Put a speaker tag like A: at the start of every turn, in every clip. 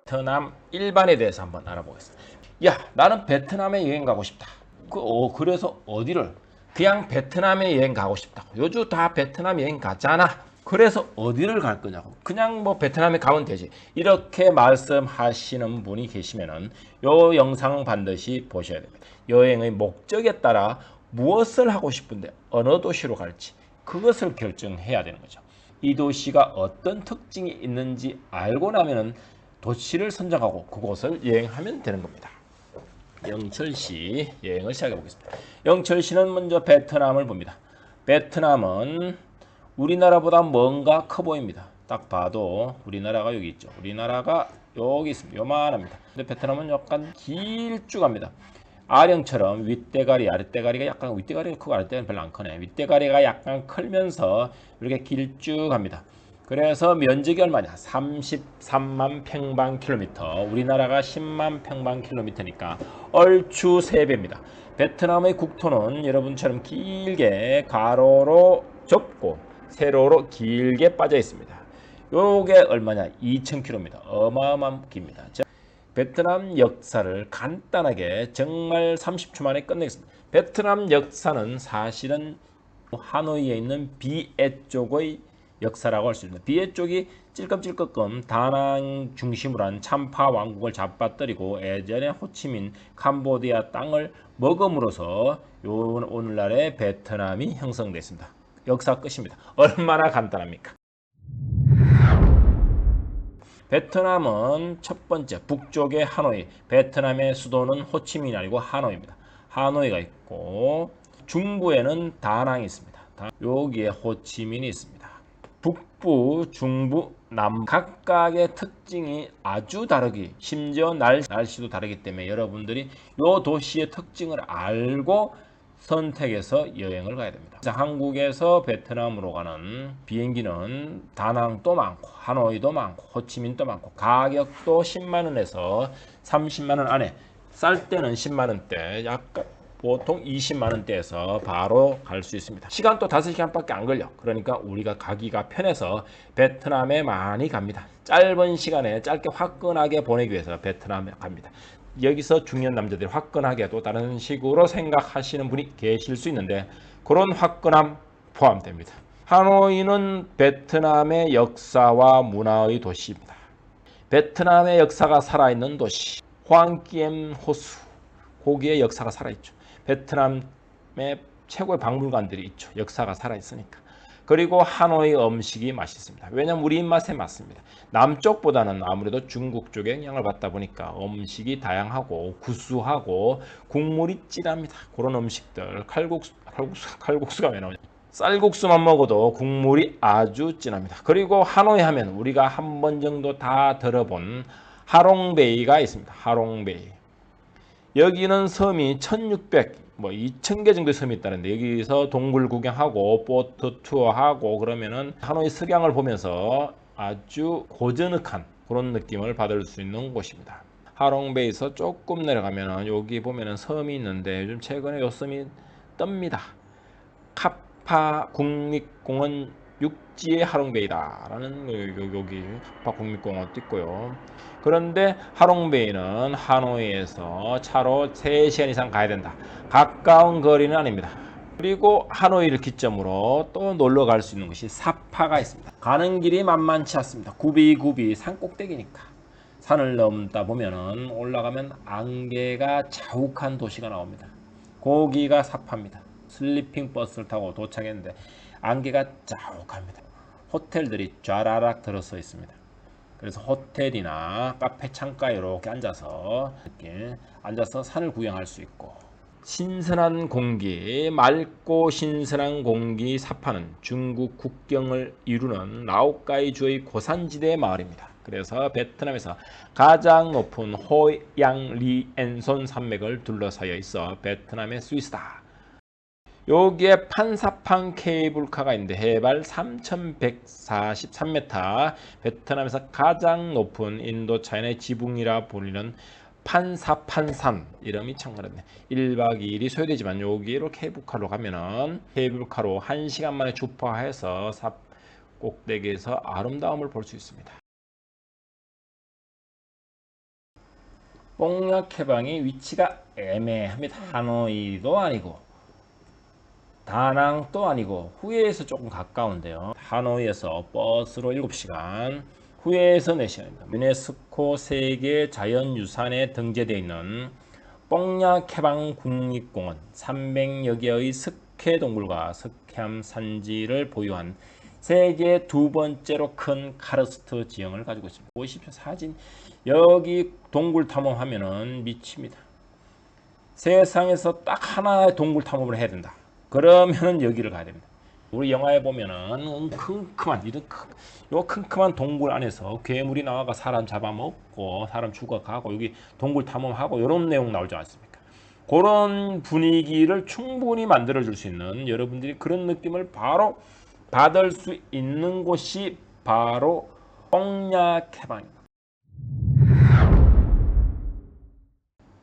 A: 베트남 일반에 대해서 한번 알아보겠습니다. 야, 나는 베트남에 여행 가고 싶다. 그래서 어디를? 그냥 베트남에 여행 가고 싶다고. 요즘 다 베트남 여행 가잖아. 그래서 어디를 갈 거냐고. 그냥 뭐 베트남에 가면 되지. 이렇게 말씀하시는 분이 계시면은 요 영상 반드시 보셔야 됩니다. 여행의 목적에 따라 무엇을 하고 싶은데 어느 도시로 갈지 그것을 결정해야 되는 거죠. 이 도시가 어떤 특징이 있는지 알고 나면은 도시를 선정하고 그곳을 여행하면 되는 겁니다. 영철시 여행을 시작해 보겠습니다. 영철시는 먼저 베트남을 봅니다. 베트남은 우리나라보다 뭔가 커 보입니다. 딱 봐도 우리나라가 여기 있죠. 우리나라가 여기 있습니다. 요만합니다. 근데 베트남은 약간 길쭉합니다. 아령처럼 윗대가리, 아랫대가리가 약간 윗대가리가 크고 아랫대가리는 별로 안 크네. 윗대가리가 약간 크면서 이렇게 길쭉합니다. 그래서 면적이 얼마냐? 33만 평방킬로미터. 우리나라가 10만 평방킬로미터니까 얼추 3배입니다. 베트남의 국토는 여러분처럼 길게 가로로 좁고 세로로 길게 빠져 있습니다. 요게 얼마냐? 2000km. 어마어마한 깁니다. 베트남 역사를 간단하게 정말 30초 만에 끝내겠습니다. 베트남 역사는 사실은 하노이에 있는 비에 쪽의 역사라고 할 수 있습니다. 비에 쪽이 찔끔찔끔 다낭 중심으로 한 참파 왕국을 잡아뜨리고 예전에 호치민 캄보디아 땅을 먹음으로써 오늘날의 베트남이 형성됐습니다. 역사 끝입니다. 얼마나 간단합니까? 베트남은 첫 번째 북쪽의 하노이, 베트남의 수도는 호치민이 아니고 하노이입니다. 하노이가 있고 중부에는 다낭이 있습니다. 여기에 호치민이 있습니다. 북부, 중부, 남 각각의 특징이 아주 다르기, 심지어 날씨도 다르기 때문에 여러분들이 이 도시의 특징을 알고 선택해서 여행을 가야 됩니다. 한국에서 베트남으로 가는 비행기는 다낭도 많고 하노이도 많고 호치민도 많고 가격도 10만 원에서 30만 원 안에, 쌀 때는 10만 원대, 약간 보통 20만 원대에서 바로 갈 수 있습니다. 시간도 5시간밖에 안 걸려. 그러니까 우리가 가기가 편해서 베트남에 많이 갑니다. 짧은 시간에 짧게 화끈하게 보내기 위해서 베트남에 갑니다. 여기서 중년 남자들이 화끈하게 또 다른 식으로 생각하시는 분이 계실 수 있는데 그런 화끈함 포함됩니다. 하노이는 베트남의 역사와 문화의 도시입니다. 베트남의 역사가 살아있는 도시, 호앙기엠 호수, 거기에 역사가 살아있죠. 베트남의 최고의 박물관들이 있죠. 역사가 살아있으니까. 그리고 하노이 음식이 맛있습니다. 왜냐하면 우리 입맛에 맞습니다. 남쪽보다는 아무래도 중국 쪽에 영향을 받다 보니까 음식이 다양하고 구수하고 국물이 진합니다. 그런 음식들, 칼국수가 왜 나오냐? 쌀국수만 먹어도 국물이 아주 진합니다. 그리고 하노이 하면 우리가 한 번 정도 다 들어본 하롱베이가 있습니다. 하롱베이. 여기는 섬이 1600, 2000개 정도의 섬이 있다는데 여기서 동굴 구경하고 보트 투어하고 그러면은 하노이 석양을 보면서 아주 고즈넉한 그런 느낌을 받을 수 있는 곳입니다. 하롱베이에서 조금 내려가면은 여기 보면은 섬이 있는데 요즘 최근에 요 섬이 뜹니다. 카파 국립공원 육지의 하롱베이다라는 여기 카파 국립공원도 있고요. 그런데 하롱베이는 하노이에서 차로 3시간 이상 가야 된다. 가까운 거리는 아닙니다. 그리고 하노이를 기점으로 또 놀러 갈 수 있는 것이 사파가 있습니다. 가는 길이 만만치 않습니다. 굽이굽이 산 꼭대기니까. 산을 넘다 보면은 올라가면 안개가 자욱한 도시가 나옵니다. 거기가 사파입니다. 슬리핑 버스를 타고 도착했는데 안개가 자욱합니다. 호텔들이 쫘라락 들어서 있습니다. 그래서 호텔이나 카페 창가에 이렇게 앉아서 산을 구경할 수 있고, 신선한 공기, 맑고 신선한 공기 사파는 중국 국경을 이루는 라오카이주의 고산지대 마을입니다. 그래서 베트남에서 가장 높은 호양리엔손 산맥을 둘러싸여 있어 베트남의 스위스다. 여기에 판사판 케이블카가 있는데 해발 3143m, 베트남에서 가장 높은 인도차인의 지붕이라 불리는 판사판산, 이름이 참 그렇네. 1박 2일이 소요되지만 여기로 케이블카로 가면은 케이블카로 1시간 만에 주파해서 삽 꼭대기에서 아름다움을 볼 수 있습니다. 뽕약 해방이 위치가 애매합니다. 하노이도 아니고 다낭도 아니고 후에에서 조금 가까운데요. 하노이에서 버스로 7시간, 후에에서 4시간입니다. 유네스코 세계 자연유산에 등재되어 있는 뽕약 해방 국립공원 300여 개의 석회동물과 석회암 산지를 보유한 세계 두 번째로 큰 카르스트 지형을 가지고 있습니다. 보십시오. 사진. 여기 동굴 탐험하면은 미칩니다. 세상에서 딱 하나의 동굴 탐험을 해야 된다. 그러면은 여기를 가야 됩니다. 우리 영화에 보면은 큼큼한 이런 요 큼큼한 동굴 안에서 괴물이 나와가 사람 잡아먹고 사람 죽어가고 여기 동굴 탐험하고 이런 내용 나오지 않습니까? 그런 분위기를 충분히 만들어 줄 수 있는, 여러분들이 그런 느낌을 바로 받을 수 있는 곳이 바로 뽕약 해방입니다.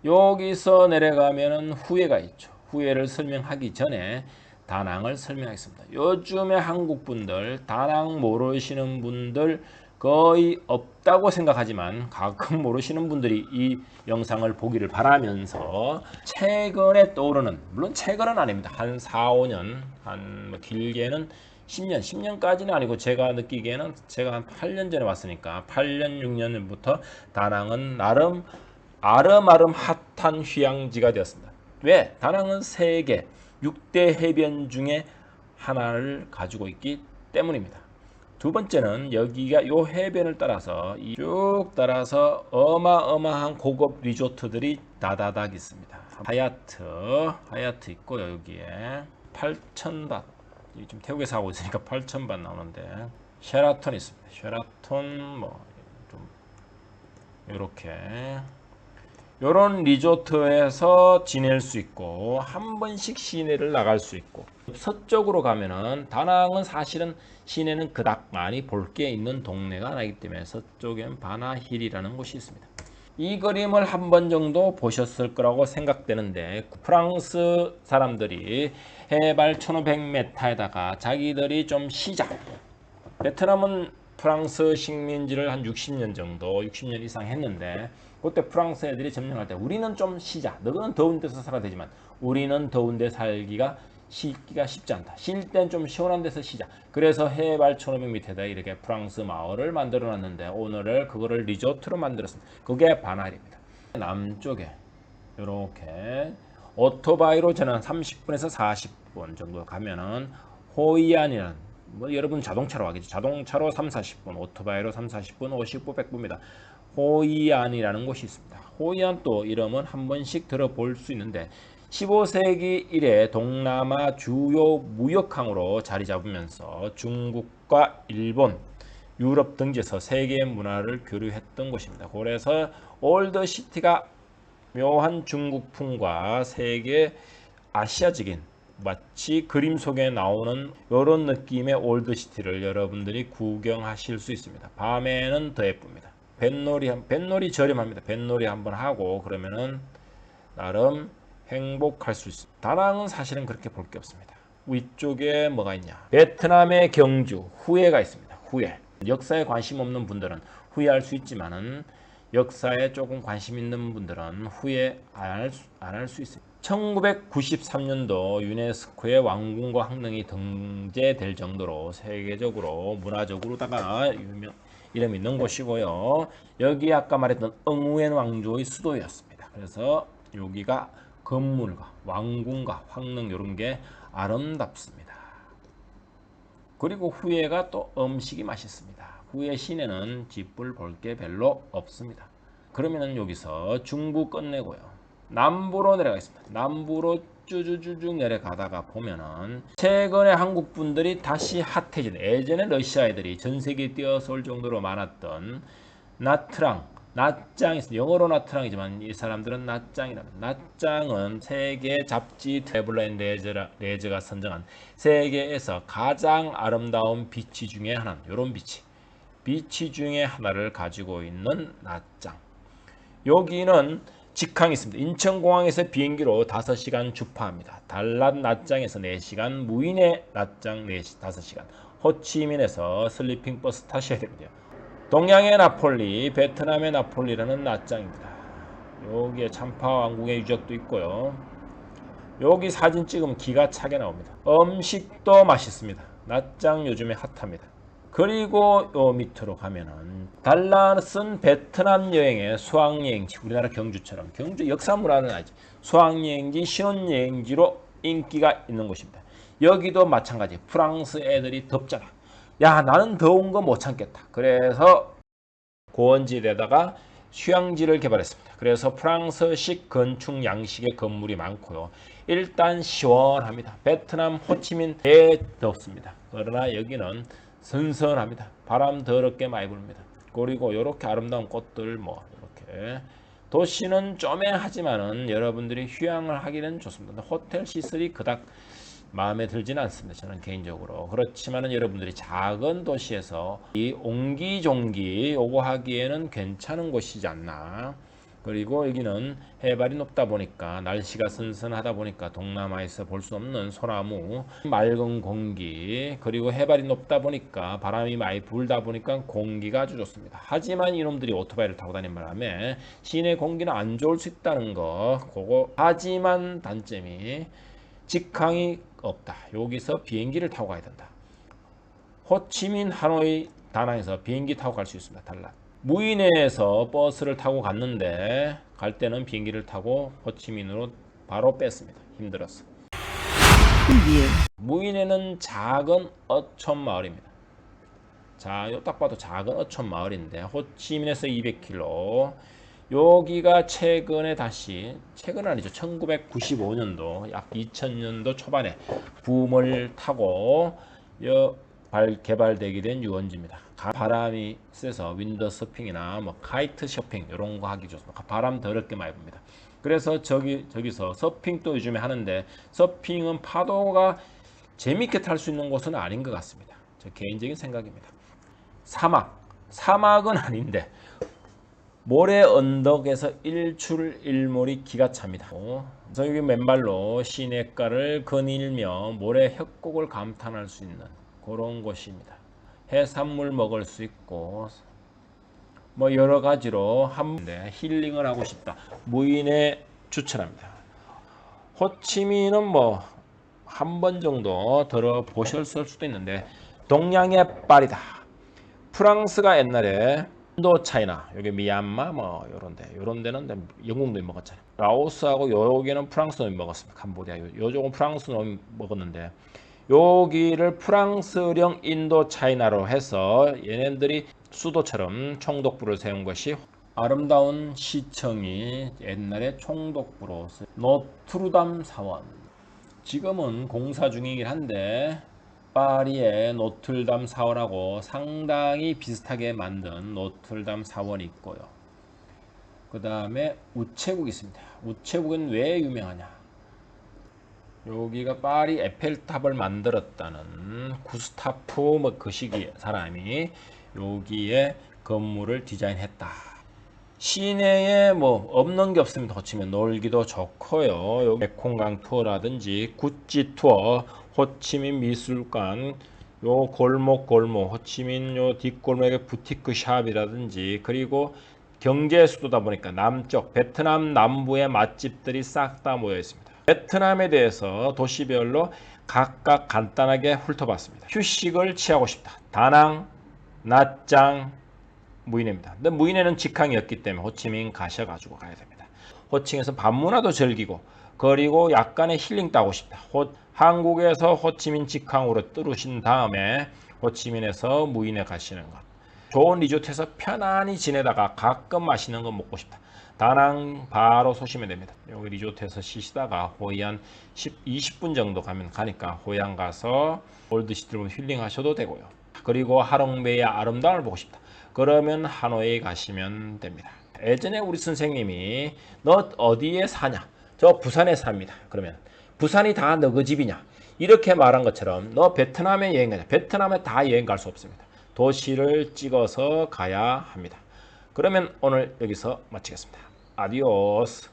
A: 여기서 내려가면은 후회가 있죠. 후회를 설명하기 전에 다낭을 설명하겠습니다. 요즘에 한국 분들 다낭 모르시는 분들 거의 없다고 생각하지만 가끔 모르시는 분들이 이 영상을 보기를 바라면서 최근에 떠오르는, 물론 최근은 아닙니다. 한 4, 5년, 한 길게는 10년까지는 아니고 제가 느끼기에는 제가 한 8년 전에 왔으니까 8년, 6년부터 다낭은 나름 아름아름 핫한 휴양지가 되었습니다. 왜? 다낭은 세계 6대 해변 중에 하나를 가지고 있기 때문입니다. 두 번째는 여기가 요 해변을 따라서 쭉 따라서 어마어마한 고급 리조트들이 다다닥 있습니다. 하얏트 있고 여기에 8,000밭, 지금 태국에서 하고 있으니까 8,000밭 나오는데 쉐라톤 있습니다. 쉐라톤 뭐 좀 이렇게 요런 리조트에서 지낼 수 있고 한 번씩 시내를 나갈 수 있고, 서쪽으로 가면은 다낭은 사실은 시내는 그닥 많이 볼 게 있는 동네가 아니기 때문에 서쪽엔 바나힐이라는 곳이 있습니다. 이 그림을 한 번 정도 보셨을 거라고 생각되는데, 프랑스 사람들이 해발 1500m에다가 자기들이 좀 쉬자, 베트남은 프랑스 식민지를 한 60년 정도, 60년 이상 했는데 그때 프랑스 애들이 점령할 때 우리는 좀 쉬자. 너는 더운 데서 살아야 되지만 우리는 더운 데 살기가 쉬기가 쉽지 않다. 쉴 땐 좀 시원한 데서 쉬자. 그래서 해발 1500m에다 이렇게 프랑스 마을을 만들어 놨는데 오늘을 그거를 리조트로 만들었습니다. 그게 바나일입니다. 남쪽에 이렇게 오토바이로 저는 30분에서 40분 정도 가면은 호이안이라는, 뭐 여러분 자동차로 가겠죠. 자동차로 3, 40분, 오토바이로 3, 40분, 50분, 100분입니다. 호이안이라는 곳이 있습니다. 호이안 또 이름은 한 번씩 들어볼 수 있는데 15세기 이래 동남아 주요 무역항으로 자리 잡으면서 중국과 일본, 유럽 등지에서 세계 문화를 교류했던 곳입니다. 그래서 올드시티가 묘한 중국풍과 세계 아시아적인, 마치 그림 속에 나오는 이런 느낌의 올드시티를 여러분들이 구경하실 수 있습니다. 밤에는 더 예쁩니다. 뱃놀이 저렴합니다. 뱃놀이 한번 하고 그러면은 나름 행복할 수 있습니다. 다낭은 사실은 그렇게 볼 게 없습니다. 위쪽에 뭐가 있냐? 베트남의 경주 후에가 있습니다. 후에. 역사에 관심 없는 분들은 후회할 수 있지만은 역사에 조금 관심 있는 분들은 후회 안 할 수 있습니다. 1993년도 유네스코의 왕궁과 황릉이 등재될 정도로 세계적으로 문화적으로다가 이름 있는 곳이고요. 여기 아까 말했던 응우엔 왕조의 수도였습니다. 그래서 여기가 건물과 왕궁과 황릉 이런 게 아름답습니다. 그리고 후에가 또 음식이 맛있습니다. 후에 시내는 집을 볼 게 별로 없습니다. 그러면은 여기서 중부 끝내고요. 남부로 내려가겠습니다. 남부로 쭈쭈쭈쭉 내려가다가 보면은 최근에 한국 분들이 다시 핫해진, 예전에 러시아 애들이 전 세계에 뛰어설 정도로 많았던 나트랑, 낫짱이 있습니다. 영어로 나트랑이지만 이 사람들은 낫짱이랍니다. 낫짱은 세계 잡지 트래블러 앤 레저가 선정한 세계에서 가장 아름다운 비치 중에 하나, 이런 비치 중에 하나를 가지고 있는 낫짱. 여기는 직항이 있습니다. 인천공항에서 비행기로 5시간 주파합니다. 달랏 낫짱에서 4시간, 무인의 낫짱 5시간, 호치민에서 슬리핑 버스 타셔야 됩니다. 동양의 나폴리, 베트남의 나폴리라는 낫짱입니다. 여기에 참파 왕국의 유적도 있고요. 여기 사진 찍으면 기가 차게 나옵니다. 음식도 맛있습니다. 낮장 요즘에 핫합니다. 그리고 요 밑으로 가면은 달랏은 베트남 여행의 수학여행지, 우리나라 경주처럼 경주 역사문화는 아니지, 수학여행지, 신혼여행지로 인기가 있는 곳입니다. 여기도 마찬가지. 프랑스 애들이 덥잖아. 야, 나는 더운 거 못 참겠다. 그래서 고원지대에다가 휴양지를 개발했습니다. 그래서 프랑스식 건축 양식의 건물이 많고요. 일단 시원합니다. 베트남 호치민 대 덥습니다. 그러나 여기는 선선합니다. 바람 더럽게 많이 불습니다. 그리고 이렇게 아름다운 꽃들 뭐 이렇게 도시는 쪼매하지만은 여러분들이 휴양을 하기는 좋습니다. 호텔 시설이 그닥 마음에 들지는 않습니다. 저는 개인적으로. 그렇지만은 여러분들이 작은 도시에서 이 옹기종기 요거 하기에는 괜찮은 곳이지 않나. 그리고 여기는 해발이 높다 보니까 날씨가 선선하다 보니까 동남아에서 볼 수 없는 소나무, 맑은 공기, 그리고 해발이 높다 보니까 바람이 많이 불다 보니까 공기가 아주 좋습니다. 하지만 이놈들이 오토바이를 타고 다니는 바람에 시내 공기는 안 좋을 수 있다는 거. 그거 하지만 단점이 직항이 없다. 여기서 비행기를 타고 가야 된다. 호치민, 하노이, 다낭에서 비행기 타고 갈 수 있습니다. 달라. 무이네에서 버스를 타고 갔는데 갈 때는 비행기를 타고 호치민으로 바로 뺐습니다. 힘들었어. 무이네는 작은 어촌 마을입니다. 자, 요 딱 봐도 작은 어촌 마을인데 호치민에서 200km. 여기가 최근에 다시, 최근은 아니죠, 1995년도 약 2000년도 초반에 붐을 타고 개발되게 된 유원지입니다. 바람이 세서 윈더 서핑이나 뭐 카이트 쇼핑 이런 거 하기 좋습니다. 바람 더럽게 많이 붑니다. 그래서 저기서 서핑도 요즘에 하는데 서핑은 파도가 재밌게 탈 수 있는 곳은 아닌 것 같습니다. 제 개인적인 생각입니다. 사막은 아닌데 모래 언덕에서 일출일몰이 기가 찹니다. 저기 맨발로 시냇가를 거닐며 모래 협곡을 감탄할 수 있는 그런 곳입니다. 해산물 먹을 수 있고 뭐 여러 가지로 한데 힐링을 하고 싶다. 무인에 추천합니다. 호치민은 뭐 한 번 정도 들어보셨을 수도 있는데 동양의 파리다. 프랑스가 옛날에 인도 차이나 여기 미얀마 뭐 요런 데는 영국놈이 먹었잖아요. 라오스하고 여기는 프랑스 놈이 먹었습니다. 캄보디아 요쪽은 프랑스 놈이 먹었는데 여기를 프랑스령 인도 차이나로 해서 얘네들이 수도처럼 총독부를 세운 것이 아름다운 시청이 옛날에 총독부로 노트르담 사원. 지금은 공사 중이긴 한데 파리의 노틀담 사원하고 상당히 비슷하게 만든 노틀담 사원이 있고요. 그 다음에 우체국이 있습니다. 우체국은 왜 유명하냐? 여기가 파리 에펠탑을 만들었다는 구스타프 그 시기 사람이 여기에 건물을 디자인했다. 시내에 뭐 없는 게 없습니다. 호치민 놀기도 좋고요. 메콩강 투어라든지 구찌 투어, 호치민 미술관, 요 골목 호치민 요 뒷골목의 부티크 샵이라든지, 그리고 경제 수도다 보니까 남쪽 베트남 남부의 맛집들이 싹 다 모여 있습니다. 베트남에 대해서 도시별로 각각 간단하게 훑어봤습니다. 휴식을 취하고 싶다. 다낭, 낮장, 무이네입니다. 근데 무이네는 직항이었기 때문에 호치민 가셔가지고 가야 됩니다. 호칭에서 밤문화도 즐기고 그리고 약간의 힐링 따고 싶다. 한국에서 호치민 직항으로 뚫으신 다음에 호치민에서 무이네 가시는 것. 좋은 리조트에서 편안히 지내다가 가끔 맛있는 거 먹고 싶다. 다낭 바로 쏘시면 됩니다. 여기 리조트에서 쉬시다가 호이안 20분 정도 가니까 호이안 가서 올드시티로 힐링 하셔도 되고요. 그리고 하롱베이의 아름다움을 보고 싶다. 그러면 하노이 가시면 됩니다. 예전에 우리 선생님이 너 어디에 사냐? 저 부산에 삽니다. 그러면 부산이 다 너그 집이냐? 이렇게 말한 것처럼 너 베트남에 여행 가냐? 베트남에 다 여행 갈 수 없습니다. 도시를 찍어서 가야 합니다. 그러면 오늘 여기서 마치겠습니다. 아디오스.